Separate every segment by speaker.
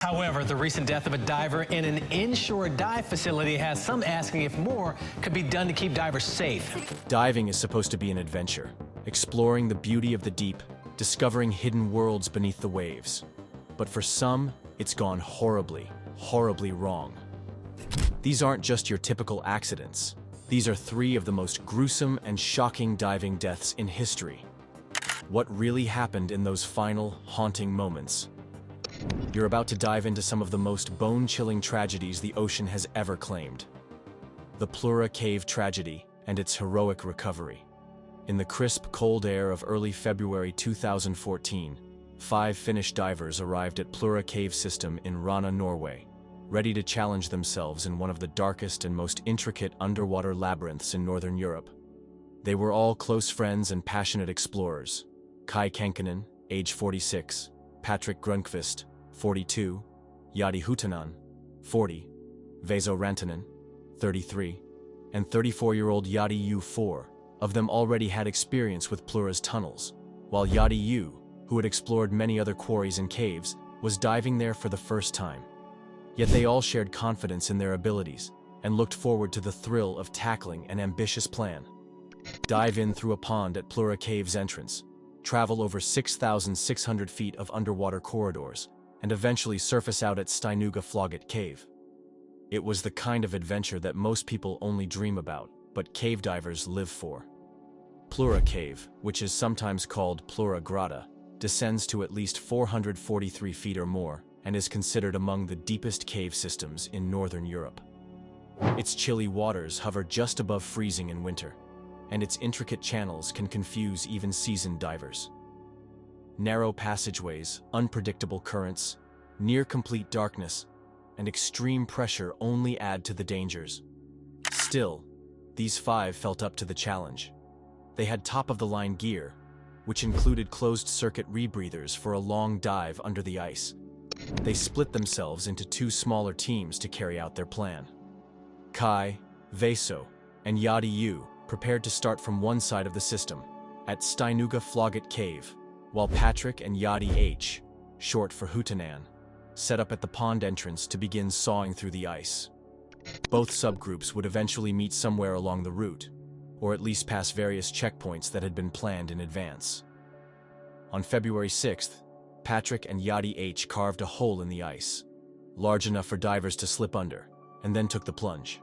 Speaker 1: However, the recent death of a diver in an inshore dive facility has some asking if more could be done to keep divers safe.
Speaker 2: Diving is supposed to be an adventure, exploring the beauty of the deep, discovering hidden worlds beneath the waves. But for some, it's gone horribly, horribly wrong. These aren't just your typical accidents. These are three of the most gruesome and shocking diving deaths in history. What really happened in those final, haunting moments? You're about to dive into some of the most bone-chilling tragedies the ocean has ever claimed. The Plura Cave tragedy and its heroic recovery. In the crisp, cold air of early February 2014, 5 Finnish divers arrived at Plura Cave System in Rana, Norway, ready to challenge themselves in one of the darkest and most intricate underwater labyrinths in Northern Europe. They were all close friends and passionate explorers. Kai Kenkinen, age 46, Patrick Grunqvist, 42, Jari Hutanen, 40, Vesa Rantanen, 33, and 34-year-old Jari Yu, 4 of them already had experience with Plura's tunnels, while Jari Yu, who had explored many other quarries and caves, was diving there for the first time. Yet they all shared confidence in their abilities and looked forward to the thrill of tackling an ambitious plan. Dive in through a pond at Plura Cave's entrance, travel over 6,600 feet of underwater corridors, and eventually surface out at Steinuga Flogget Cave. It was the kind of adventure that most people only dream about, but cave divers live for. Plura Cave, which is sometimes called Plura Grotta, descends to at least 443 feet or more and is considered among the deepest cave systems in Northern Europe. Its chilly waters hover just above freezing in winter, and its intricate channels can confuse even seasoned divers. Narrow passageways, unpredictable currents, near-complete darkness, and extreme pressure only add to the dangers. Still, these 5 felt up to the challenge. They had top-of-the-line gear, which included closed-circuit rebreathers for a long dive under the ice. They split themselves into 2 smaller teams to carry out their plan. Kai, Veso, and Jari Yu prepared to start from one side of the system, at Steinuga Flogget Cave, while Patrick and Jari H, short for Hutanan, set up at the pond entrance to begin sawing through the ice. Both subgroups would eventually meet somewhere along the route, or at least pass various checkpoints that had been planned in advance. On February 6th, Patrick and Jari H carved a hole in the ice, large enough for divers to slip under, and then took the plunge.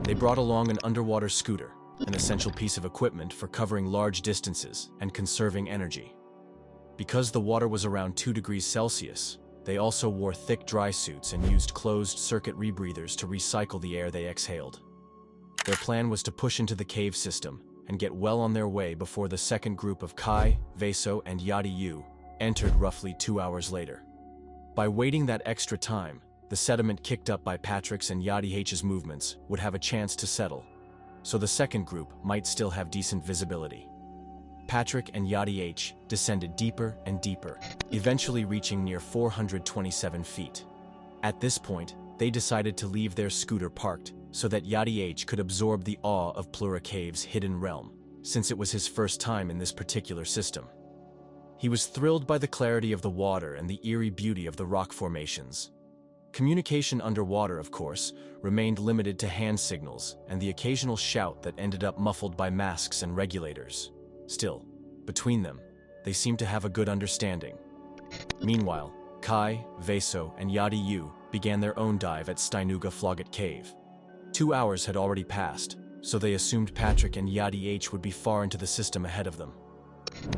Speaker 2: They brought along an underwater scooter, an essential piece of equipment for covering large distances and conserving energy. Because the water was around 2 degrees Celsius, they also wore thick dry suits and used closed-circuit rebreathers to recycle the air they exhaled. Their plan was to push into the cave system and get well on their way before the second group of Kai, Veso, and Jari Yu entered roughly 2 hours later. By waiting that extra time, the sediment kicked up by Patrick's and Jari H's movements would have a chance to settle, so the second group might still have decent visibility. Patrick and Jari H descended deeper and deeper, eventually reaching near 427 feet. At this point, they decided to leave their scooter parked so that Jari H could absorb the awe of Plura Cave's hidden realm, since it was his first time in this particular system. He was thrilled by the clarity of the water and the eerie beauty of the rock formations. Communication underwater, of course, remained limited to hand signals and the occasional shout that ended up muffled by masks and regulators. Still, between them, they seemed to have a good understanding. Meanwhile, Kai, Veso, and Jari Yu began their own dive at Steinuga Flogget Cave. 2 hours had already passed, so they assumed Patrick and Jari H would be far into the system ahead of them.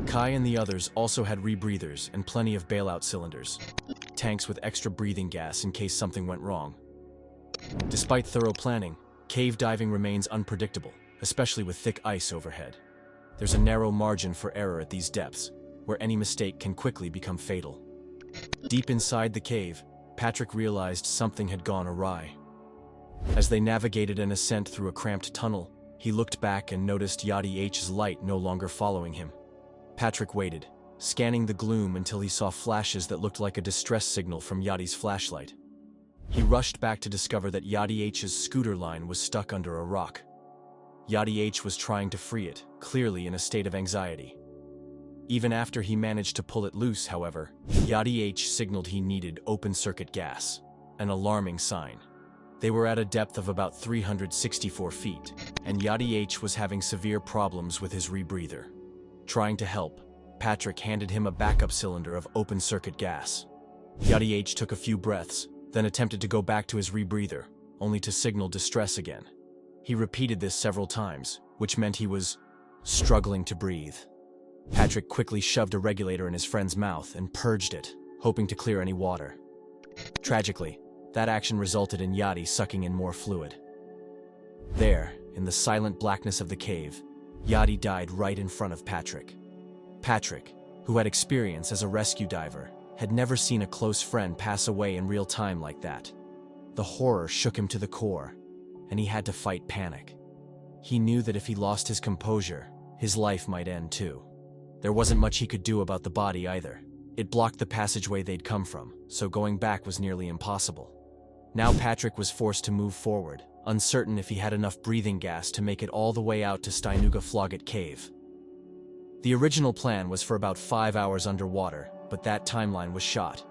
Speaker 2: Kai and the others also had rebreathers and plenty of bailout cylinders, tanks with extra breathing gas in case something went wrong. Despite thorough planning, cave diving remains unpredictable, especially with thick ice overhead. There's a narrow margin for error at these depths, where any mistake can quickly become fatal. Deep inside the cave, Patrick realized something had gone awry. As they navigated an ascent through a cramped tunnel, he looked back and noticed Jari H's light no longer following him. Patrick waited, scanning the gloom until he saw flashes that looked like a distress signal from Yadi's flashlight. He rushed back to discover that Jari H's scooter line was stuck under a rock. Jari H was trying to free it, clearly in a state of anxiety. Even after he managed to pull it loose, however, Yachty H signaled he needed open-circuit gas, an alarming sign. They were at a depth of about 364 feet, and Yachty H was having severe problems with his rebreather. Trying to help, Patrick handed him a backup cylinder of open-circuit gas. Yachty H took a few breaths, then attempted to go back to his rebreather, only to signal distress again. He repeated this several times, which meant he was struggling to breathe. Patrick quickly shoved a regulator in his friend's mouth and purged it, hoping to clear any water. Tragically, that action resulted in Yachty sucking in more fluid. There, in the silent blackness of the cave, Yachty died right in front of Patrick. Patrick, who had experience as a rescue diver, had never seen a close friend pass away in real time like that. The horror shook him to the core, and he had to fight panic. He knew that if he lost his composure, his life might end too. There wasn't much he could do about the body either. It blocked the passageway they'd come from, so going back was nearly impossible. Now Patrick was forced to move forward, uncertain if he had enough breathing gas to make it all the way out to Steinuga Cave. The original plan was for about 5 hours underwater, but that timeline was shot.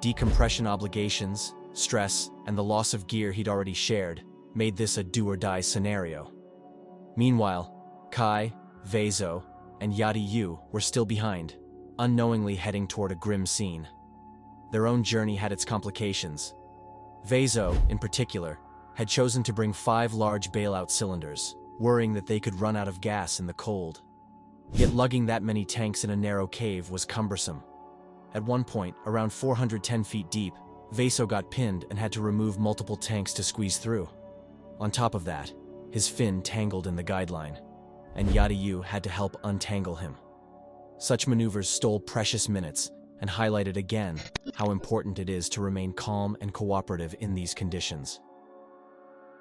Speaker 2: Decompression obligations, stress, and the loss of gear he'd already shared made this a do-or-die scenario. Meanwhile, Kai, Vezo, and Yachty Yu were still behind, unknowingly heading toward a grim scene. Their own journey had its complications. Vezo, in particular, had chosen to bring 5 large bailout cylinders, worrying that they could run out of gas in the cold. Yet lugging that many tanks in a narrow cave was cumbersome. At one point, around 410 feet deep, Vezo got pinned and had to remove multiple tanks to squeeze through. On top of that, his fin tangled in the guideline, and Yachty Yu had to help untangle him. Such maneuvers stole precious minutes and highlighted again how important it is to remain calm and cooperative in these conditions.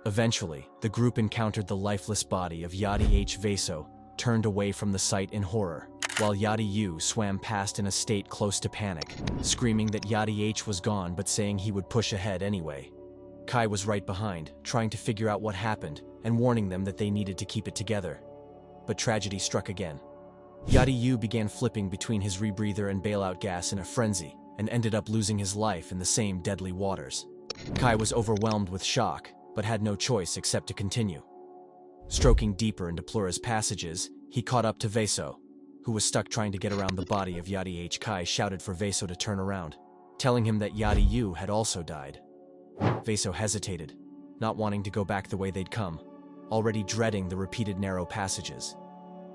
Speaker 2: Eventually, the group encountered the lifeless body of Yachty H. Vezo, turned away from the site in horror, while Yachty Yu swam past in a state close to panic, screaming that Yachty H was gone but saying he would push ahead anyway. Kai was right behind, trying to figure out what happened and warning them that they needed to keep it together. But tragedy struck again. Yachty Yu began flipping between his rebreather and bailout gas in a frenzy and ended up losing his life in the same deadly waters. Kai was overwhelmed with shock, but had no choice except to continue. Stroking deeper into Plura's passages, he caught up to Vezo, who was stuck trying to get around the body of Yachty H. Kai shouted for Vezo to turn around, telling him that Yachty Yu had also died. Vezo hesitated, not wanting to go back the way they'd come, already dreading the repeated narrow passages.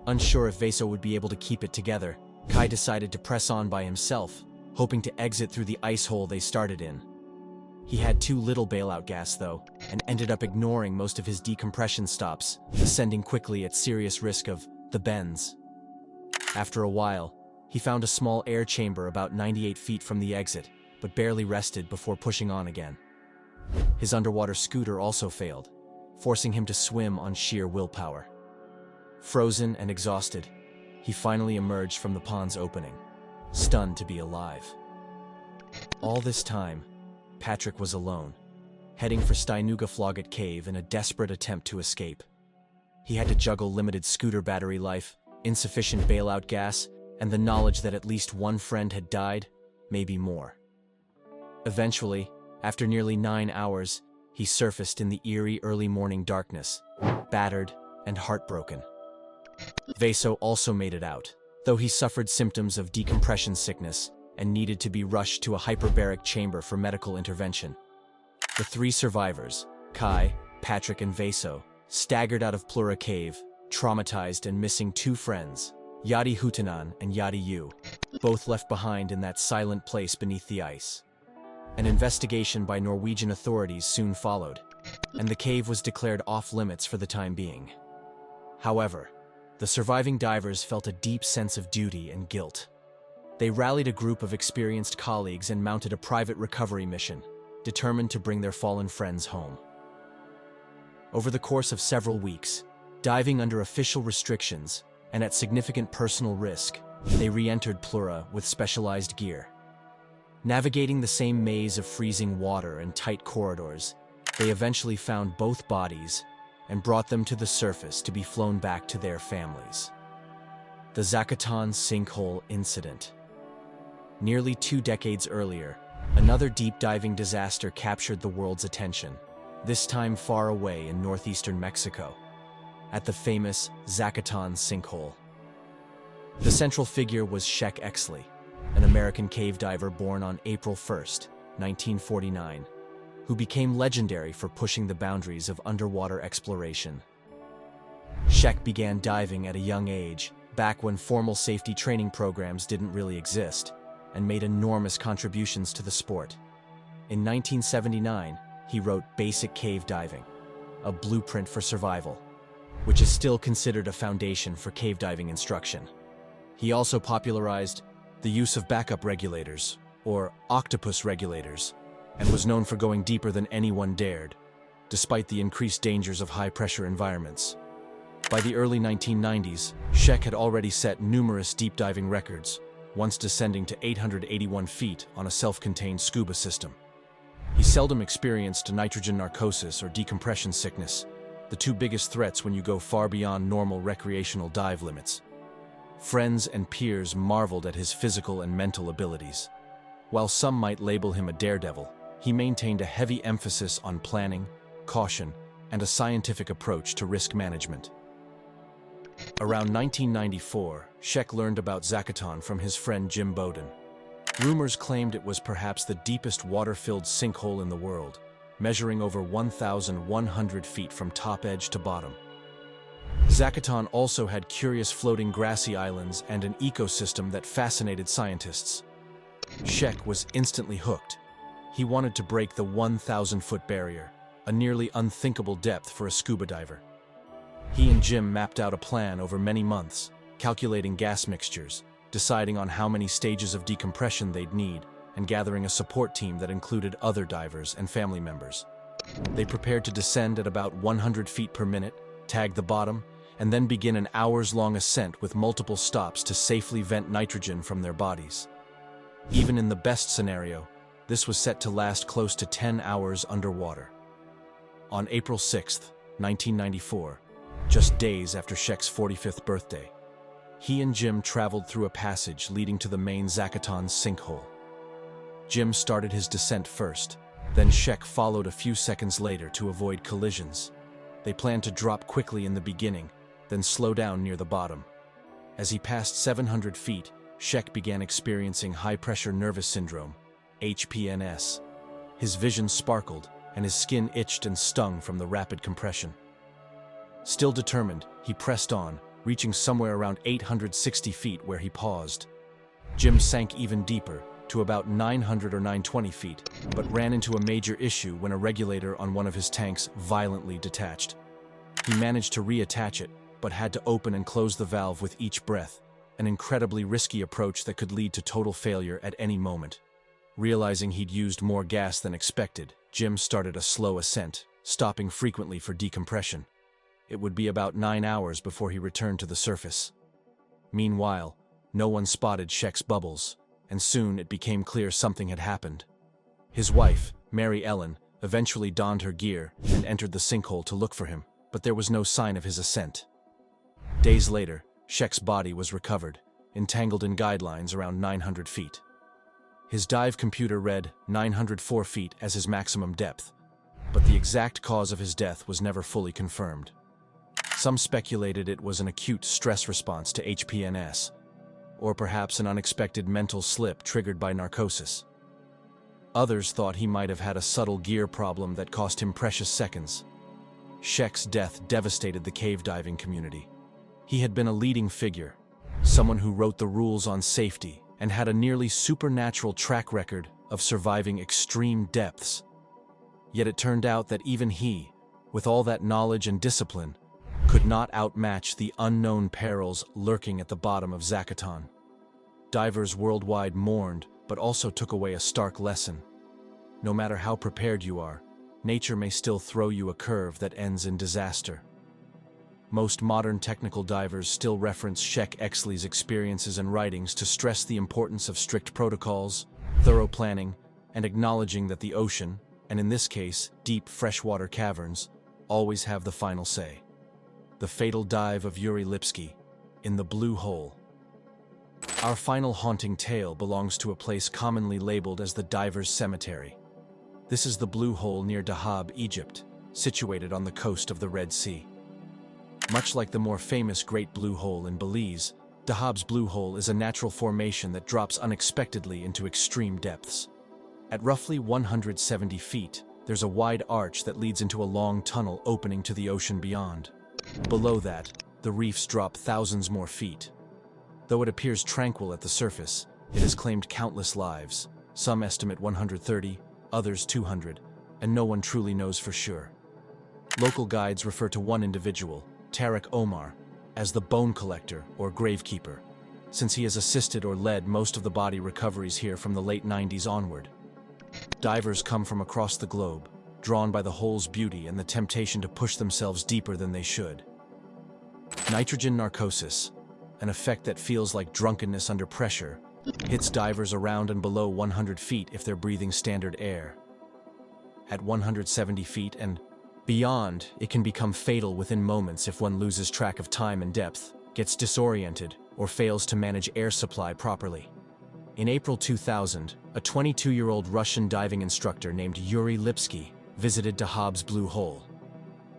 Speaker 2: Unsure if Vezo would be able to keep it together, Kai decided to press on by himself, hoping to exit through the ice hole they started in. He had too little bailout gas, though, and ended up ignoring most of his decompression stops, ascending quickly at serious risk of the bends. After a while, he found a small air chamber about 98 feet from the exit, but barely rested before pushing on again. His underwater scooter also failed, forcing him to swim on sheer willpower. Frozen and exhausted, he finally emerged from the pond's opening, stunned to be alive. All this time, Patrick was alone, heading for Steinuga Cave in a desperate attempt to escape. He had to juggle limited scooter battery life, insufficient bailout gas, and the knowledge that at least one friend had died, maybe more. Eventually, after nearly 9 hours, he surfaced in the eerie early morning darkness, battered and heartbroken. Vezo also made it out, though he suffered symptoms of decompression sickness and needed to be rushed to a hyperbaric chamber for medical intervention. The 3 survivors, Kai, Patrick, and Vezo, staggered out of Plura Cave, traumatized and missing 2 friends, Yachty Hutanan and Yachty Yu, both left behind in that silent place beneath the ice. An investigation by Norwegian authorities soon followed, and the cave was declared off-limits for the time being. However, the surviving divers felt a deep sense of duty and guilt. They rallied a group of experienced colleagues and mounted a private recovery mission, determined to bring their fallen friends home. Over the course of several weeks, diving under official restrictions and at significant personal risk, they re-entered Plura with specialized gear. Navigating the same maze of freezing water and tight corridors, they eventually found both bodies and brought them to the surface to be flown back to their families. The Zakatan Sinkhole Incident. Nearly 2 decades earlier, another deep diving disaster captured the world's attention, this time far away in northeastern Mexico, at the famous Zakatan Sinkhole. The central figure was Shek Exley, an American cave diver born on April 1, 1949, who became legendary for pushing the boundaries of underwater exploration. Shek began diving at a young age, back when formal safety training programs didn't really exist, and made enormous contributions to the sport. In 1979, he wrote Basic Cave Diving, a blueprint for survival, which is still considered a foundation for cave diving instruction. He also popularized the use of backup regulators, or octopus regulators, and was known for going deeper than anyone dared, despite the increased dangers of high-pressure environments. By the early 1990s, Shek had already set numerous deep diving records, once descending to 881 feet on a self-contained scuba system. He seldom experienced nitrogen narcosis or decompression sickness, the two biggest threats when you go far beyond normal recreational dive limits. Friends and peers marveled at his physical and mental abilities. While some might label him a daredevil, he maintained a heavy emphasis on planning, caution, and a scientific approach to risk management. Around 1994, Shek learned about Zakatan from his friend Jim Bowden. Rumors claimed it was perhaps the deepest water-filled sinkhole in the world, measuring over 1,100 feet from top edge to bottom. Zakatan also had curious floating grassy islands and an ecosystem that fascinated scientists. Shek was instantly hooked. He wanted to break the 1,000-foot barrier, a nearly unthinkable depth for a scuba diver. He and Jim mapped out a plan over many months, calculating gas mixtures, deciding on how many stages of decompression they'd need, and gathering a support team that included other divers and family members. They prepared to descend at about 100 feet per minute, tag the bottom, and then begin an hours-long ascent with multiple stops to safely vent nitrogen from their bodies. Even in the best scenario, this was set to last close to 10 hours underwater. On April 6, 1994, just days after Shek's 45th birthday, he and Jim traveled through a passage leading to the main Zakatan sinkhole. Jim started his descent first, then Shek followed a few seconds later to avoid collisions. They planned to drop quickly in the beginning, then slow down near the bottom. As he passed 700 feet, Shek began experiencing high-pressure nervous syndrome, HPNS. His vision sparkled, and his skin itched and stung from the rapid compression. Still determined, he pressed on, reaching somewhere around 860 feet where he paused. Jim sank even deeper, to about 900 or 920 feet, but ran into a major issue when a regulator on one of his tanks violently detached. He managed to reattach it, but had to open and close the valve with each breath, an incredibly risky approach that could lead to total failure at any moment. Realizing he'd used more gas than expected, Jim started a slow ascent, stopping frequently for decompression. It would be about 9 hours before he returned to the surface. Meanwhile, no one spotted Shek's bubbles, and soon it became clear something had happened. His wife, Mary Ellen, eventually donned her gear and entered the sinkhole to look for him, but there was no sign of his ascent. Days later, Shek's body was recovered, entangled in guidelines around 900 feet. His dive computer read 904 feet as his maximum depth, but the exact cause of his death was never fully confirmed. Some speculated it was an acute stress response to HPNS, or perhaps an unexpected mental slip triggered by narcosis. Others thought he might have had a subtle gear problem that cost him precious seconds. Shek's death devastated the cave diving community. He had been a leading figure, someone who wrote the rules on safety and had a nearly supernatural track record of surviving extreme depths. Yet it turned out that even he, with all that knowledge and discipline, could not outmatch the unknown perils lurking at the bottom of Zakatan. Divers worldwide mourned, but also took away a stark lesson. No matter how prepared you are, nature may still throw you a curve that ends in disaster. Most modern technical divers still reference Shek Exley's experiences and writings to stress the importance of strict protocols, thorough planning, and acknowledging that the ocean, and in this case, deep freshwater caverns, always have the final say. The fatal dive of Yuri Lipsky, in the Blue Hole, Our final haunting tale belongs to a place commonly labeled as the Diver's Cemetery. This is the Blue Hole near Dahab, Egypt, situated on the coast of the Red Sea. Much like the more famous Great Blue Hole in Belize, Dahab's Blue Hole is a natural formation that drops unexpectedly into extreme depths. At roughly 170 feet, there's a wide arch that leads into a long tunnel opening to the ocean beyond. Below that, the reefs drop thousands more feet. Though it appears tranquil at the surface, it has claimed countless lives. Some estimate 130, others 200, and no one truly knows for sure. Local guides refer to one individual, Tariq Omar, as the bone collector or gravekeeper, since he has assisted or led most of the body recoveries here from the late 90s onward. Divers come from across the globe, drawn by the hole's beauty and the temptation to push themselves deeper than they should. Nitrogen narcosis, an effect that feels like drunkenness under pressure, hits divers around and below 100 feet if they're breathing standard air. At 170 feet and beyond, it can become fatal within moments if one loses track of time and depth, gets disoriented, or fails to manage air supply properly. In April 2000, a 22-year-old Russian diving instructor named Yuri Lipsky visited Dahab's Blue Hole.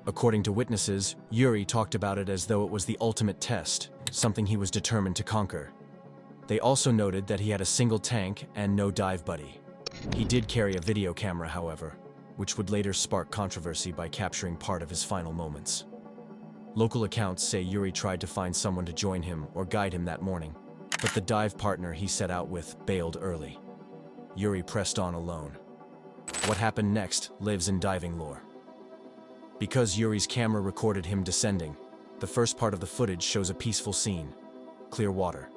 Speaker 2: According to witnesses, Yuri talked about it as though it was the ultimate test, something he was determined to conquer. They also noted that he had a single tank and no dive buddy. He did carry a video camera, however, which would later spark controversy by capturing part of his final moments. Local accounts say Yuri tried to find someone to join him or guide him that morning, but the dive partner he set out with bailed early. Yuri pressed on alone. What happened next lives in diving lore. Because Yuri's camera recorded him descending, the first part of the footage shows a peaceful scene. Clear water,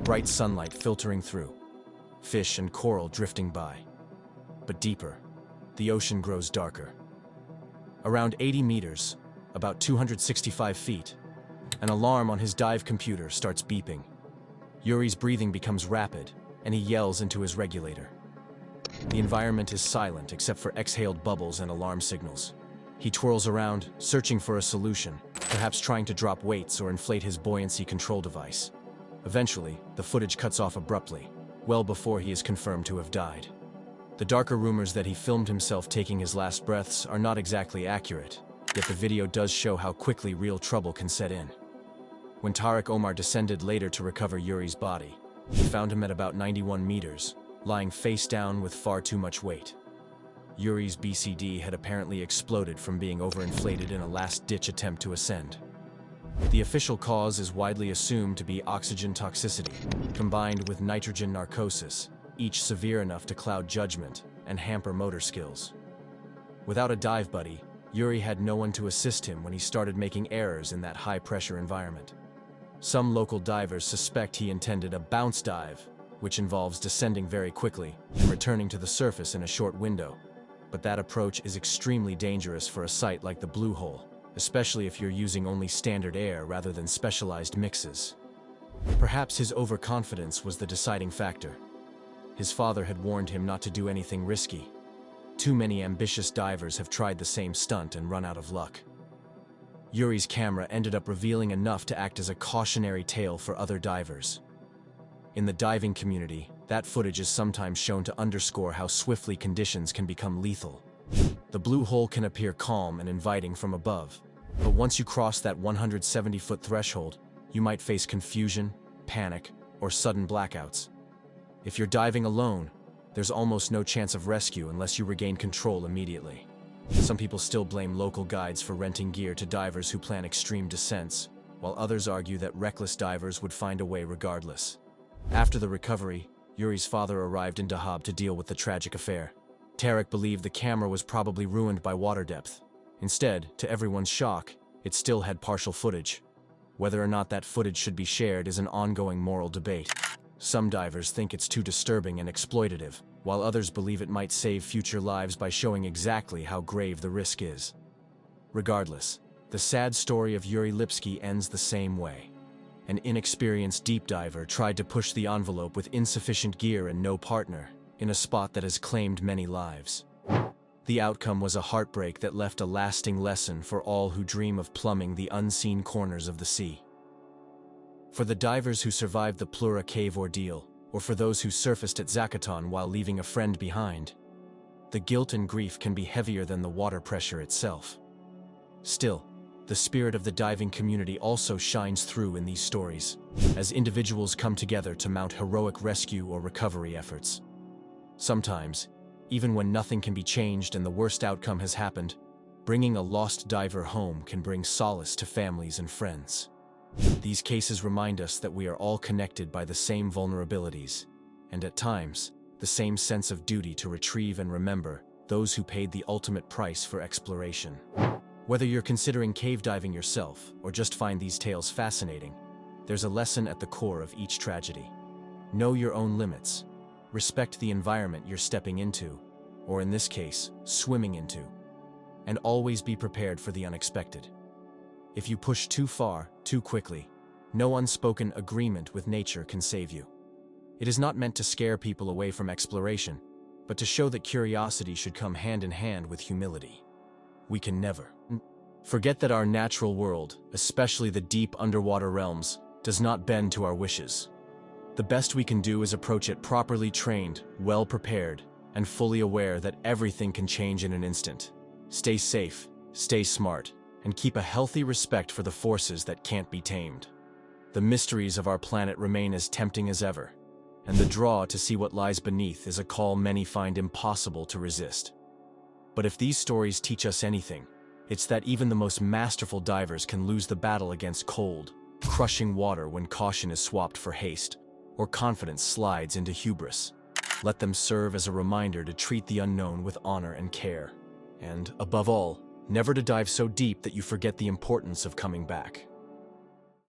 Speaker 2: bright sunlight filtering through, fish and coral drifting by. But deeper, the ocean grows darker. Around 80 meters, about 265 feet, an alarm on his dive computer starts beeping. Yuri's breathing becomes rapid, and he yells into his regulator. The environment is silent except for exhaled bubbles and alarm signals. He twirls around, searching for a solution, perhaps trying to drop weights or inflate his buoyancy control device. Eventually, the footage cuts off abruptly, well before he is confirmed to have died. The darker rumors that he filmed himself taking his last breaths are not exactly accurate, yet the video does show how quickly real trouble can set in. When Tariq Omar descended later to recover Yuri's body, he found him at about 91 meters, lying face down with far too much weight. Yuri's BCD had apparently exploded from being overinflated in a last-ditch attempt to ascend. The official cause is widely assumed to be oxygen toxicity, combined with nitrogen narcosis, each severe enough to cloud judgment and hamper motor skills. Without a dive buddy, Yuri had no one to assist him when he started making errors in that high-pressure environment. Some local divers suspect he intended a bounce dive, which involves descending very quickly and returning to the surface in a short window. But that approach is extremely dangerous for a site like the Blue Hole, especially if you're using only standard air rather than specialized mixes. Perhaps his overconfidence was the deciding factor. His father had warned him not to do anything risky. Too many ambitious divers have tried the same stunt and run out of luck. Yuri's camera ended up revealing enough to act as a cautionary tale for other divers. In the diving community, that footage is sometimes shown to underscore how swiftly conditions can become lethal. The Blue Hole can appear calm and inviting from above, but once you cross that 170-foot threshold, you might face confusion, panic, or sudden blackouts. If you're diving alone, there's almost no chance of rescue unless you regain control immediately. Some people still blame local guides for renting gear to divers who plan extreme descents, while others argue that reckless divers would find a way regardless. After the recovery, Yuri's father arrived in Dahab to deal with the tragic affair. Tariq believed the camera was probably ruined by water depth. Instead, to everyone's shock, it still had partial footage. Whether or not that footage should be shared is an ongoing moral debate. Some divers think it's too disturbing and exploitative, while others believe it might save future lives by showing exactly how grave the risk is. Regardless, the sad story of Yuri Lipsky ends the same way. An inexperienced deep diver tried to push the envelope with insufficient gear and no partner, in a spot that has claimed many lives. The outcome was a heartbreak that left a lasting lesson for all who dream of plumbing the unseen corners of the sea. For the divers who survived the Plura cave ordeal, or for those who surfaced at Zacaton while leaving a friend behind, the guilt and grief can be heavier than the water pressure itself. Still, the spirit of the diving community also shines through in these stories, as individuals come together to mount heroic rescue or recovery efforts. Sometimes, even when nothing can be changed and the worst outcome has happened, bringing a lost diver home can bring solace to families and friends. These cases remind us that we are all connected by the same vulnerabilities, and at times, the same sense of duty to retrieve and remember those who paid the ultimate price for exploration. Whether you're considering cave diving yourself or just find these tales fascinating, there's a lesson at the core of each tragedy. Know your own limits. Respect the environment you're stepping into, or in this case, swimming into, and always be prepared for the unexpected. If you push too far, too quickly, no unspoken agreement with nature can save you. It is not meant to scare people away from exploration, but to show that curiosity should come hand in hand with humility. We can never forget that our natural world, especially the deep underwater realms, does not bend to our wishes. The best we can do is approach it properly trained, well prepared, and fully aware that everything can change in an instant. Stay safe, stay smart, and keep a healthy respect for the forces that can't be tamed. The mysteries of our planet remain as tempting as ever, and the draw to see what lies beneath is a call many find impossible to resist. But if these stories teach us anything, it's that even the most masterful divers can lose the battle against cold, crushing water when caution is swapped for haste, or confidence slides into hubris. Let them serve as a reminder to treat the unknown with honor and care. And, above all, never to dive so deep that you forget the importance of coming back.